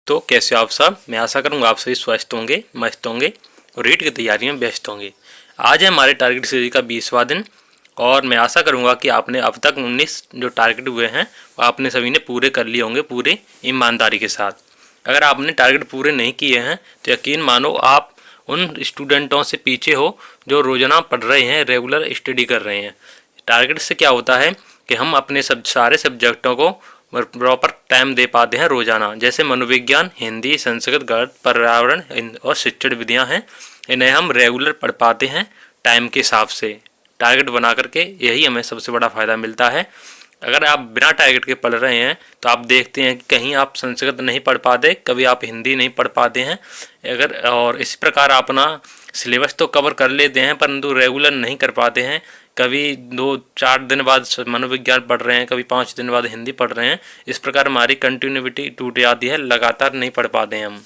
तो कैसे हो आप सब। मैं आशा करूँगा आप सभी स्वस्थ होंगे, मस्त होंगे और रीट की तैयारी में व्यस्त होंगे। आज है हमारे टारगेट सीरीज का 20वां दिन और मैं आशा करूँगा कि आपने अब तक 19 जो टारगेट हुए हैं वो आपने सभी ने पूरे कर लिए होंगे पूरे ईमानदारी के साथ। अगर आपने टारगेट पूरे नहीं किए हैं तो यकीन मानो आप उन स्टूडेंटों से पीछे हो जो रोज़ाना पढ़ रहे हैं, रेगुलर स्टडी कर रहे हैं। टारगेट से क्या होता है कि हम अपने सारे सब्जेक्टों को प्रॉपर टाइम दे पाते हैं रोजाना। जैसे मनोविज्ञान, हिंदी, संस्कृत, गणित, पर्यावरण और शिक्षण विधियां हैं, इन्हें हम रेगुलर पढ़ पाते हैं टाइम के हिसाब से टारगेट बना करके। यही हमें सबसे बड़ा फ़ायदा मिलता है। अगर आप बिना टारगेट के पढ़ रहे हैं तो आप देखते हैं कि कहीं आप संस्कृत नहीं पढ़ पाते, कभी आप हिंदी नहीं पढ़ पाते हैं। अगर और इस प्रकार आप अपना सिलेबस तो कवर कर लेते हैं परंतु रेगुलर नहीं कर पाते हैं। कभी 2-4 दिन बाद मनोविज्ञान पढ़ रहे हैं, कभी 5 दिन बाद हिंदी पढ़ रहे हैं। इस प्रकार हमारी कंटिन्यूटी टूट जाती है, लगातार नहीं पढ़ पाते हैं हम।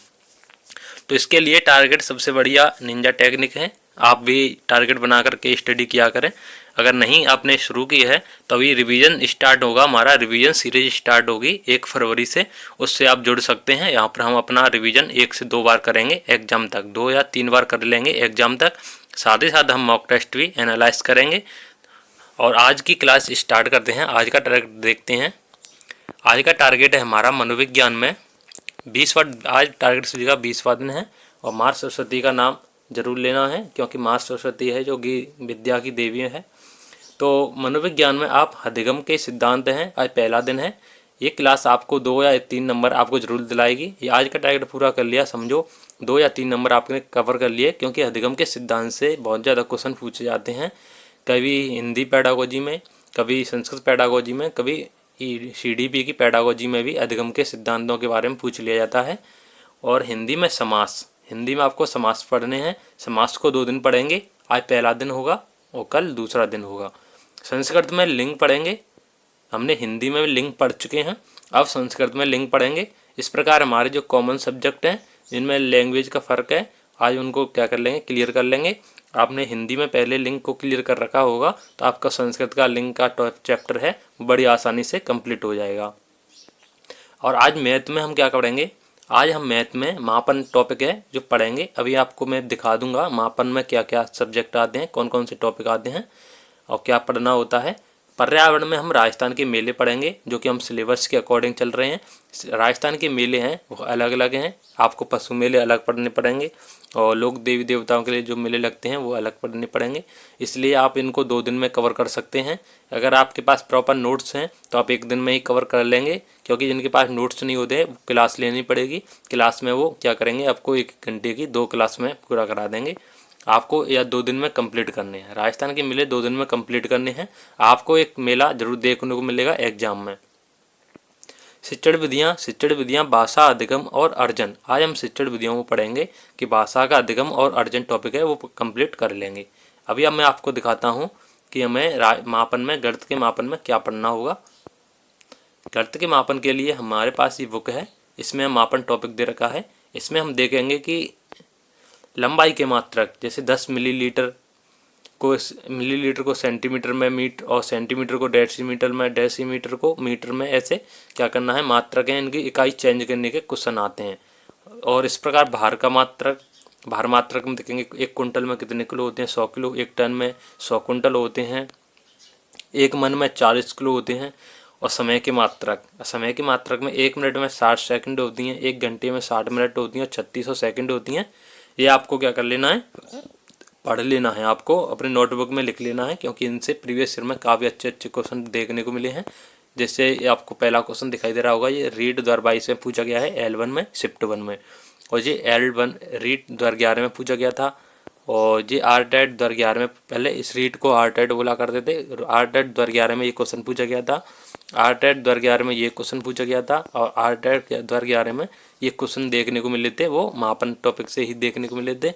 तो इसके लिए टारगेट सबसे बढ़िया निंजा टेक्निक है। आप भी टारगेट बना करके स्टडी किया करें। अगर नहीं आपने शुरू की है तो अभी रिवीजन स्टार्ट होगा, हमारा रिवीजन सीरीज स्टार्ट होगी 1 फरवरी से। उससे आप जुड़ सकते हैं। यहाँ पर हम अपना रिवीजन 1 से 2 बार करेंगे एग्जाम तक, 2 या 3 बार कर लेंगे एग्जाम तक। साथ ही साथ हम मॉक टेस्ट भी एनालाइज करेंगे। और आज की क्लास स्टार्ट करते हैं। आज का टारगेट देखते हैं। आज का टारगेट है हमारा मनोविज्ञान में 20वां। आज टारगेट सीरीज का 20वां दिन है और माँ सरस्वती का नाम जरूर लेना है क्योंकि माँ सरस्वती है जो कि विद्या की देवी है। तो मनोविज्ञान में आप अधिगम के सिद्धांत हैं, आज पहला दिन है। ये क्लास आपको 2 या 3 नंबर आपको जरूर दिलाएगी। ये आज का टारगेट पूरा कर लिया समझो 2 या 3 नंबर आपने कवर कर लिए, क्योंकि अधिगम के सिद्धांत से बहुत ज़्यादा क्वेश्चन पूछे जाते हैं। कभी हिंदी पेडागोजी में, कभी संस्कृत पेडागोजी में, कभी CDP की पेडागोजी में भी अधिगम के सिद्धांतों के बारे में पूछ लिया जाता है। और हिंदी में समास, हिंदी में आपको समास पढ़ने हैं। समास को 2 दिन पढ़ेंगे, आज पहला दिन होगा और कल दूसरा दिन होगा। संस्कृत में लिंग पढ़ेंगे, हमने हिंदी में भी लिंग पढ़ चुके हैं, अब संस्कृत में लिंग पढ़ेंगे। इस प्रकार हमारे जो कॉमन सब्जेक्ट हैं जिनमें लैंग्वेज का फ़र्क है, आज उनको क्या कर लेंगे, क्लियर कर लेंगे। आपने हिंदी में पहले लिंग को क्लियर कर रखा होगा तो आपका संस्कृत का लिंग का चैप्टर है बड़ी आसानी से कंप्लीट हो जाएगा। और आज मैथ में हम क्या पढ़ेंगे, आज हम मैथ में मापन टॉपिक है जो पढ़ेंगे। अभी आपको मैं दिखा दूंगा मापन में क्या क्या सब्जेक्ट आते हैं, कौन कौन से टॉपिक आते हैं और क्या पढ़ना होता है। पर्यावरण में हम राजस्थान के मेले पढ़ेंगे जो कि हम सिलेबस के अकॉर्डिंग चल रहे हैं। राजस्थान के मेले हैं वो अलग अलग हैं, आपको पशु मेले अलग पढ़ने पड़ेंगे और लोग देवी देवताओं के लिए जो मेले लगते हैं वो अलग पढ़ने पड़ेंगे। इसलिए आप इनको 2 दिन में कवर कर सकते हैं। अगर आपके पास प्रॉपर नोट्स हैं तो आप 1 दिन में ही कवर कर लेंगे, क्योंकि जिनके पास नोट्स नहीं होते वो क्लास लेनी पड़ेगी। क्लास में वो क्या करेंगे, आपको 1 घंटे की 2 क्लास में पूरा करा देंगे। आपको या 2 दिन में कंप्लीट करने हैं। राजस्थान के मेले 2 दिन में कंप्लीट करने हैं। आपको एक मेला जरूर देखने को मिलेगा एग्जाम में। शिक्षण विधियाँ भाषा, अधिगम और अर्जन। आज हम शिक्षण विधियों को पढ़ेंगे कि भाषा का अधिगम और अर्जन टॉपिक है वो कंप्लीट कर लेंगे। अभी अब मैं आपको दिखाता हूँ कि हमें मापन में, गणित के मापन में क्या पढ़ना होगा। गणित के मापन के लिए हमारे पास ये बुक है, इसमें हम मापन टॉपिक दे रखा है। इसमें हम देखेंगे कि लंबाई के मात्रक, जैसे 10 मिलीलीटर को सेंटीमीटर में मीटर और सेंटीमीटर को डेसीमीटर में, डेसीमीटर को मीटर में, ऐसे क्या करना है, मात्रक हैं इनकी इकाई चेंज करने के क्वेश्चन आते हैं। और इस प्रकार भार का मात्रक, भार मात्रक में देखेंगे 1 कुंटल में कितने किलो होते हैं, 100 किलो, 1 टन में 100 कुंटल होते हैं, 1 मन में 40 किलो होते हैं। और समय के मात्रक में 1 मिनट में 60 सेकंड होती हैं, 1 घंटे में 60 मिनट होती हैं, 3600 सेकंड होती हैं। ये आपको क्या कर लेना है, पढ़ लेना है, आपको अपने नोटबुक में लिख लेना है, क्योंकि इनसे प्रीवियस ईयर में काफ़ी अच्छे अच्छे क्वेश्चन देखने को मिले हैं। जैसे आपको पहला क्वेश्चन दिखाई दे रहा होगा, ये रीट 2022 में पूछा गया है L1 में, शिफ्ट 1 में। और ये L1 रीट 2011 में पूछा गया था। और ये RTET 2011 में, पहले इस रीट को RTET बोला करते थे। RTET 2011 में ये क्वेश्चन पूछा गया था। RTET 2011 में ये क्वेश्चन पूछा गया था और RTET 2011 में ये क्वेश्चन देखने को मिले थे, वो मापन टॉपिक से ही देखने को मिले थे।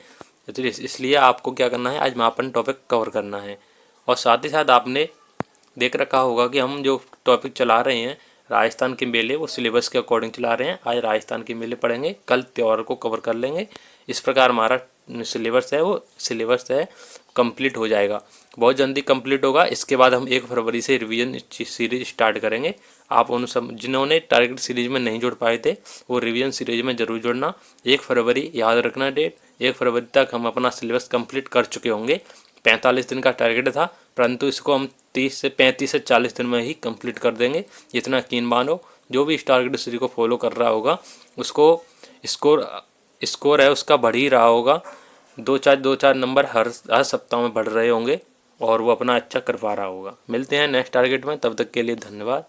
तो इसलिए आपको क्या करना है, आज मापन टॉपिक कवर करना है। और साथ ही साथ आपने देख रखा होगा कि हम जो टॉपिक चला रहे हैं राजस्थान के मेले, वो सिलेबस के अकॉर्डिंग चला रहे हैं। आज राजस्थान के मेले पढ़ेंगे, कल त्योहार को कवर कर लेंगे। इस प्रकार हमारा सिलेबस है वो सिलेबस है कंप्लीट हो जाएगा, बहुत जल्दी कंप्लीट होगा। इसके बाद हम 1 फरवरी से रिवीजन सीरीज स्टार्ट करेंगे। आप उन सब जिन्होंने टारगेट सीरीज में नहीं जुड़ पाए थे वो रिवीजन सीरीज में ज़रूर जुड़ना। 1 फरवरी याद रखना डेट, 1 फरवरी तक हम अपना सिलेबस कंप्लीट कर चुके होंगे। 45 दिन का टारगेट था, परंतु इसको हम 35 से 40 दिन में ही कंप्लीट कर देंगे। इतना यकीन मानो, जो भी इस टारगेट सीरीज को फॉलो कर रहा होगा उसको स्कोर है उसका बढ़ ही रहा होगा। 2-4 नंबर हर सप्ताह में बढ़ रहे होंगे और वो अपना अच्छा कर पा रहा होगा। मिलते हैं नेक्स्ट टारगेट में, तब तक के लिए धन्यवाद।